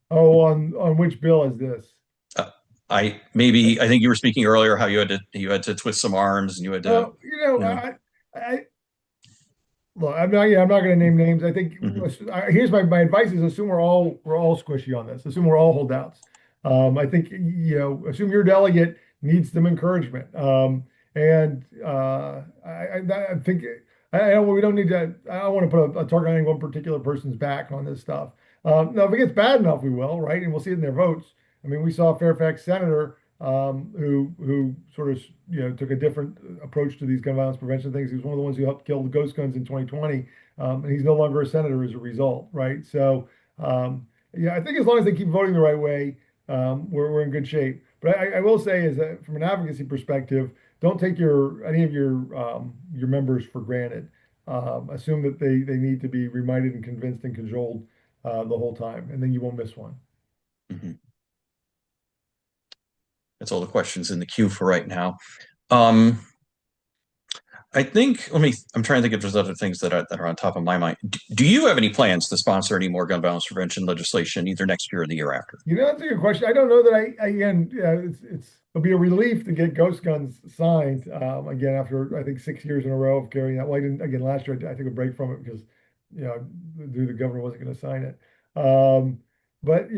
Oh, on which bill is this? Uh, I think you were speaking earlier how you had to twist some arms and you had to, Oh, you know. I look, I'm not going to name names. I think Mhm. here's my advice is assume we're all squishy on this. Assume we're all holdouts. I think assume your delegate needs some encouragement. And I think we don't need to. I don't want to put a target on any one particular person's back on this stuff. Now, if it gets bad enough, we will, right? And we'll see it in their votes. I mean, we saw a Fairfax senator who sort of took a different approach to these gun violence prevention things. He was one of the ones who helped kill the ghost guns in 2020, and he's no longer a senator as a result, right? So yeah, I think as long as they keep voting the right way, we're in good shape. But I will say is that from an advocacy perspective, don't take any of your members for granted. Assume that they need to be reminded and convinced and cajoled the whole time, and then you won't miss one. Mhm. That's all the questions in the queue for right now. Um, I think I'm trying to think if there's other things that are on top of my mind. Do you have any plans to sponsor any more gun violence prevention legislation either next year or the year after? That's a good question. I don't know that again, it'll be a relief to get ghost guns signed again after I think 6 years in a row of carrying that. Well, I didn't again last year. I took a break from it because the governor wasn't going to sign it. But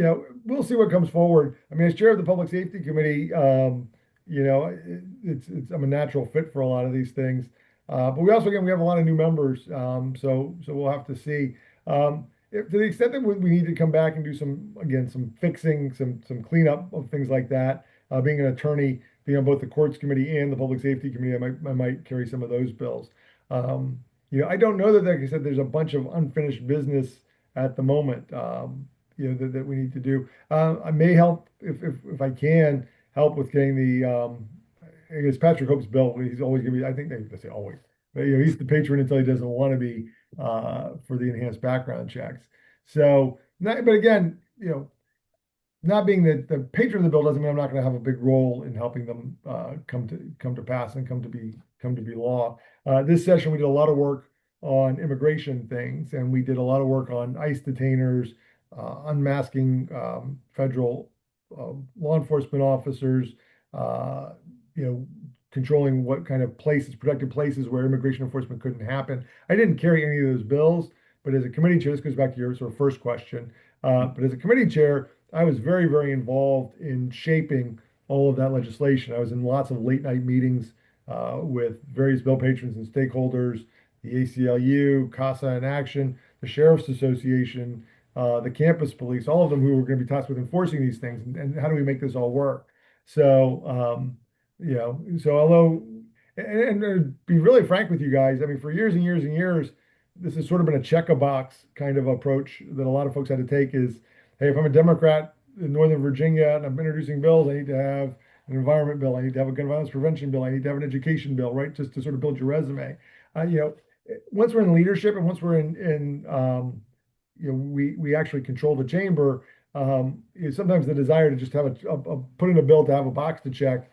we'll see what comes forward. I mean, as chair of the Public Safety Committee, it's I'm a natural fit for a lot of these things. But we also again we have a lot of new members, so we'll have to see. To the extent that we need to come back and do some fixing, some cleanup of things like that. Being an attorney, being on both the courts committee and the public safety committee, I might carry some of those bills. Um, I don't know that, like I said, there's a bunch of unfinished business at the moment. That we need to do. I may help if I can help with getting I guess Patrick Hope's bill. He's always going to be. I think they say always, but he's the patron until he doesn't want to be for the enhanced background checks. So, but again, not being the patron of the bill doesn't mean I'm not going to have a big role in helping them come to pass and come to be law. This session we did a lot of work on immigration things, and we did a lot of work on ICE detainers, unmasking federal law enforcement officers, uh, you know, controlling what kind of places, protected places where immigration enforcement couldn't happen. I didn't carry any of those bills, but as a committee chair, this goes back to your sort of first question. But as a committee chair, I was very, very involved in shaping all of that legislation. I was in lots of late night meetings with various bill patrons and stakeholders, the ACLU, CASA in Action, the Sheriff's Association, the campus police, all of them who were going to be tasked with enforcing these things, and how do we make this all work? So, so although, and to be really frank with you guys, I mean, for years and years and years, this has sort of been a check a box kind of approach that a lot of folks had to take is, hey, if I'm a Democrat in Northern Virginia and I'm introducing bills, I need to have an environment bill, I need to have a gun violence prevention bill, I need to have an education bill, right? Just to sort of build your resume. Once we're in leadership and once we're we actually control the chamber. Sometimes the desire to just have put in a bill to have a box to check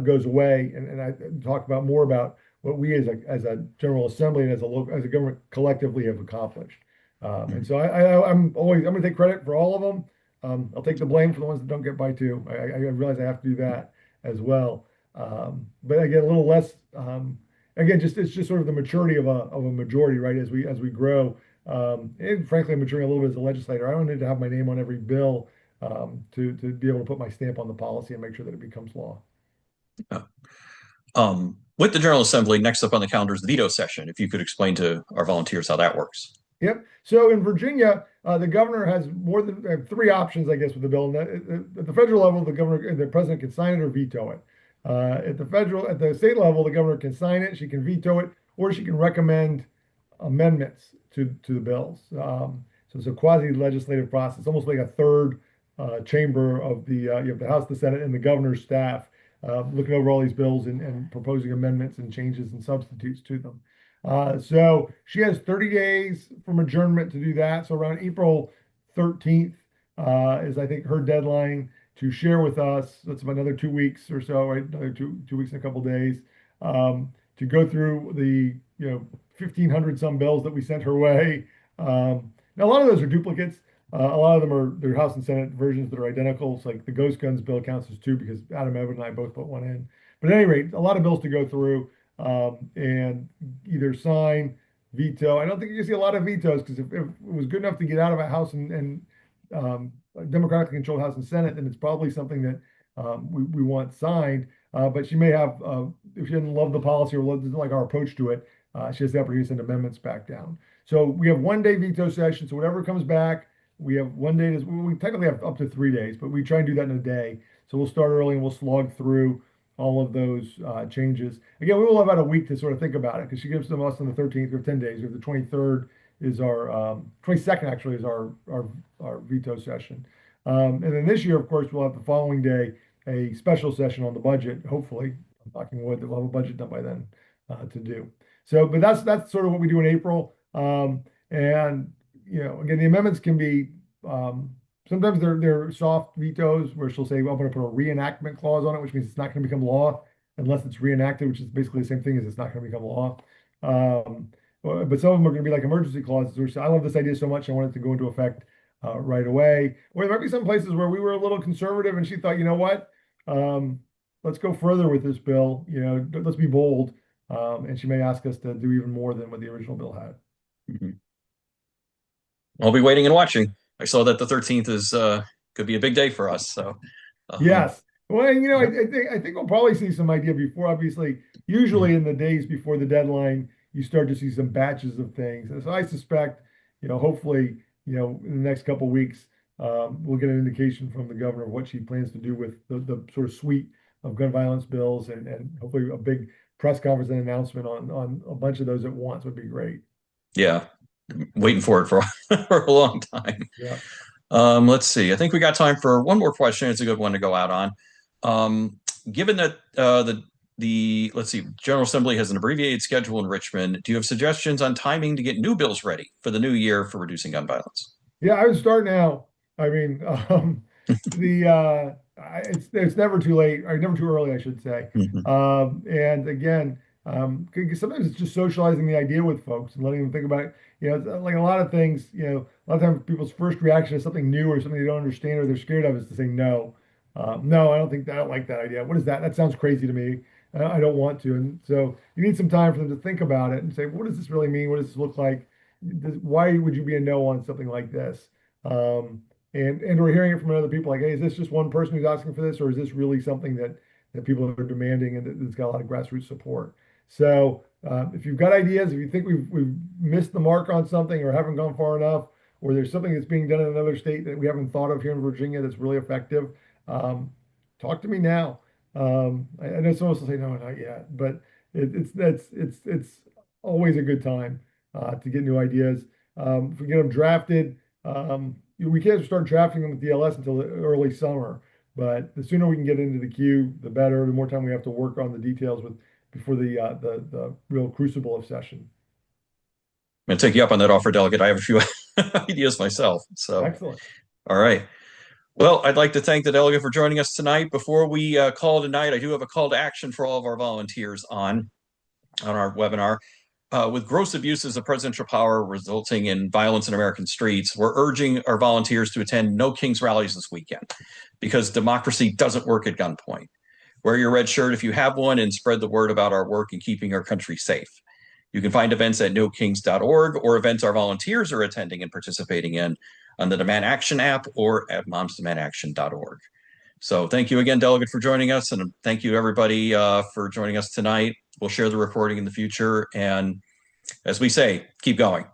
goes away, and I talk about more about what we as a General Assembly and as a government collectively have accomplished. And so I'm going to take credit for all of them. I'll take the blame for the ones that don't get by too. I realize I have to do that as well. But again, a little less. Again, it's just sort of the maturity of a majority, right? As we grow, and frankly, I'm maturing a little bit as a legislator. I don't need to have my name on every bill to be able to put my stamp on the policy and make sure that it becomes law. With the General Assembly, next up on the calendar is the veto session. If you could explain to our volunteers how that works. Yep. So in Virginia, the governor has more than three options, I guess, with the bill. And at the federal level, the president can sign it or veto it. At the state level, the governor can sign it, she can veto it, or she can recommend amendments to the bills. So it's a quasi-legislative process, almost like a third chamber of the you have the House, the Senate, and the governor's staff looking over all these bills and proposing amendments and changes and substitutes to them. So she has 30 days from adjournment to do that. So around April 13th is, I think, her deadline to share with us. That's about another 2 weeks or so, right? Another two weeks and a couple days to go through the 1,500 some bills that we sent her way. Now, a lot of those are duplicates. A lot of them are their House and Senate versions that are identical. It's like the Ghost Guns bill counts as two because Adam Evan and I both put one in. But at any rate, a lot of bills to go through and either sign, veto. I don't think you see a lot of vetoes because if it was good enough to get out of a House and democratically controlled House and Senate, then it's probably something that we want signed. But she may have, if she doesn't love the policy or doesn't like our approach to it, she has the opportunity to send amendments back down. So we have 1 day veto session. So whatever comes back, we have 1 day. We technically have up to 3 days, but we try and do that in a day. So we'll start early and we'll slog through all of those changes. Again, we will have about a week to sort of think about it because she gives them us on the 13th. We have 10 days. We have the 23rd is our 22nd actually is our veto session. And then this year, of course, we'll have the following day a special session on the budget. Hopefully, I'm knocking wood that we'll have a budget done by then to do. So, but that's sort of what we do in April. And again, the amendments can be sometimes they're soft vetoes where she'll say, well, I'm going to put a reenactment clause on it, which means it's not going to become law unless it's reenacted, which is basically the same thing as it's not going to become law. But some of them are going to be like emergency clauses, which I love this idea so much I want it to go into effect right away. Or there might be some places where we were a little conservative and she thought, you know what, let's go further with this bill. Let's be bold. And she may ask us to do even more than what the original bill had. Mm-hmm. I'll be waiting and watching. I saw that the 13th is could be a big day for us. So yes. Well, I think we'll probably see some idea before. Obviously, usually in the days before the deadline, you start to see some batches of things. And so I suspect, hopefully, in the next couple of weeks, we'll get an indication from the governor of what she plans to do with the sort of suite of gun violence bills, and hopefully a big press conference and announcement on a bunch of those at once would be great. Yeah, waiting for it for a long time. Yeah. Let's see. I think we got time for one more question. It's a good one to go out on. Given that let's see, General Assembly has an abbreviated schedule in Richmond, do you have suggestions on timing to get new bills ready for the new year for reducing gun violence? Yeah, I would start now. I mean, it's never too late, or never too early, I should say. Mm-hmm. And again, sometimes it's just socializing the idea with folks and letting them think about it. Like a lot of things, a lot of times people's first reaction to something new or something they don't understand or they're scared of is to say no. No, I don't like that idea. What is that? That sounds crazy to me. I don't want to. And so you need some time for them to think about it and say, what does this really mean? What does this look like? Why would you be a no on something like this? And we're hearing it from other people like, hey, is this just one person who's asking for this, or is this really something that people are demanding and that's got a lot of grassroots support? So if you've got ideas, if you think we've missed the mark on something or haven't gone far enough, or there's something that's being done in another state that we haven't thought of here in Virginia that's really effective, talk to me now. I know some of us will say no, not yet, but it's always a good time to get new ideas. If we get them drafted, we can't start drafting them with DLS until early summer. But the sooner we can get into the queue, the better. The more time we have to work on the details before the real crucible of session. I'm going to take you up on that offer, Delegate. I have a few ideas myself. So excellent. All right. Well, I'd like to thank the delegate for joining us tonight. Before we call tonight, I do have a call to action for all of our volunteers on our webinar. With gross abuses of presidential power resulting in violence in American streets, we're urging our volunteers to attend No Kings rallies this weekend because democracy doesn't work at gunpoint. Wear your red shirt if you have one and spread the word about our work in keeping our country safe. You can find events at nokings.org or events our volunteers are attending and participating in on the Demand Action app or at momsdemandaction.org. So thank you again, Delegate, for joining us. And thank you, everybody, for joining us tonight. We'll share the recording in the future. And as we say, keep going.